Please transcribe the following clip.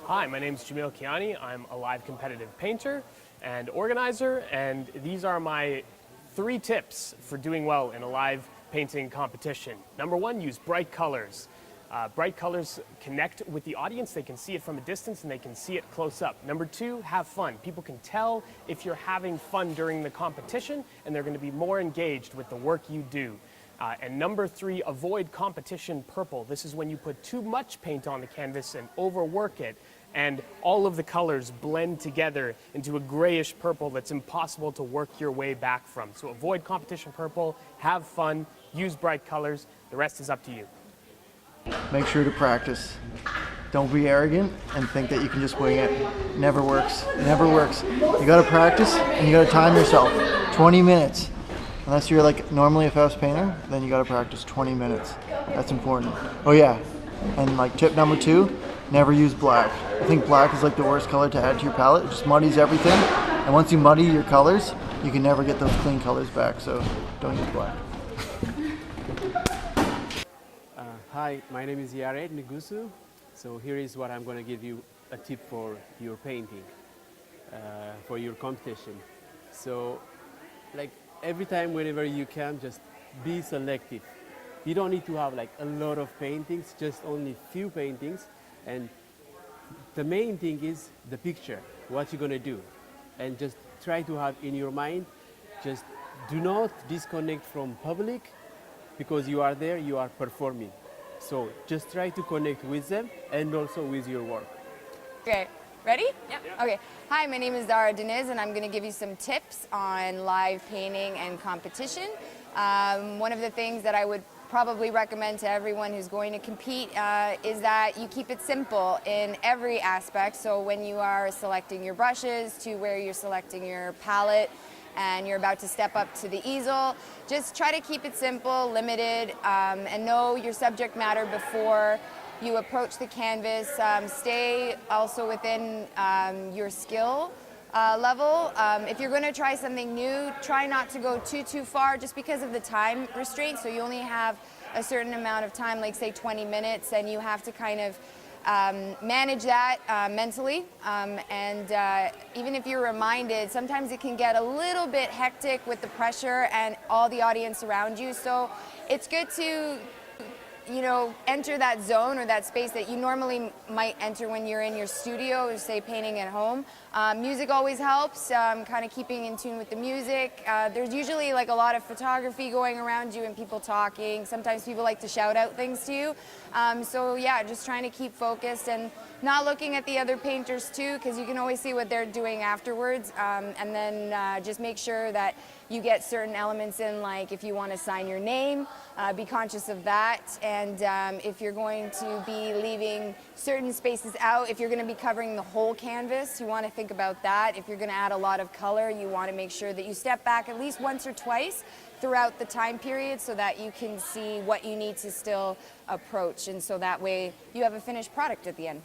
Hi, my name is Jamil Kiani. I'm a live competitive painter and organizer, and these are my 3 tips for doing well in a live painting competition. Number 1, use bright colors. Bright colors connect with the audience. They can see it from a distance and they can see it close up. Number 2, have fun. People can tell if you're having fun during the competition, and they're going to be more engaged with the work you do. And number 3, avoid competition purple. This is when you put too much paint on the canvas and overwork it, and all of the colors blend together into a grayish purple that's impossible to work your way back from. So avoid competition purple, have fun, use bright colors. The rest is up to you. Make sure to practice. Don't be arrogant and think that you can just wing it. It never works. It never works. You gotta practice and you gotta time yourself. 20 minutes. Unless you're like normally a fast painter, then you gotta practice 20 minutes. That's important. Oh yeah, and like tip number 2, never use black. I think black is like the worst color to add to your palette. It just muddies everything. And once you muddy your colors, you can never get those clean colors back, so don't use black. Hi, my name is Yared Ngusu. So here is what I'm going to give you a tip for your painting, for your competition. So like every time whenever you can, just be selective. You don't need to have like a lot of paintings, just only few paintings. And the main thing is the picture, what you're going to do. And just try to have in your mind, just do not disconnect from public, because you are there, you are performing. So just try to connect with them and also with your work. Okay, ready? Yep. Okay, hi, my name is Zara Deniz, and I'm going to give you some tips on live painting and competition. One of the things that I would probably recommend to everyone who's going to compete is that you keep it simple in every aspect. So when you are selecting your brushes to where you're selecting your palette, and you're about to step up to the easel, just try to keep it simple, limited, and know your subject matter before you approach the canvas. Stay also within your skill level. If you're going to try something new, try not to go too far just because of the time restraint. So you only have a certain amount of time, like say 20 minutes, and you have to kind of manage that mentally, and even if you're reminded, sometimes it can get a little bit hectic with the pressure and all the audience around you. So it's good to, you know, enter that zone or that space that you normally might enter when you're in your studio, or say painting at home. Music always helps, kind of keeping in tune with the music. There's usually like a lot of photography going around you and people talking. Sometimes people like to shout out things to you. So yeah, just trying to keep focused and not looking at the other painters too, because you can always see what they're doing afterwards. And then just make sure that you get certain elements in, like if you want to sign your name, be conscious of that. And if you're going to be leaving certain spaces out, if you're going to be covering the whole canvas, you want to think about that. If you're going to add a lot of color, you want to make sure that you step back at least once or twice throughout the time period so that you can see what you need to still approach, and so that way you have a finished product at the end.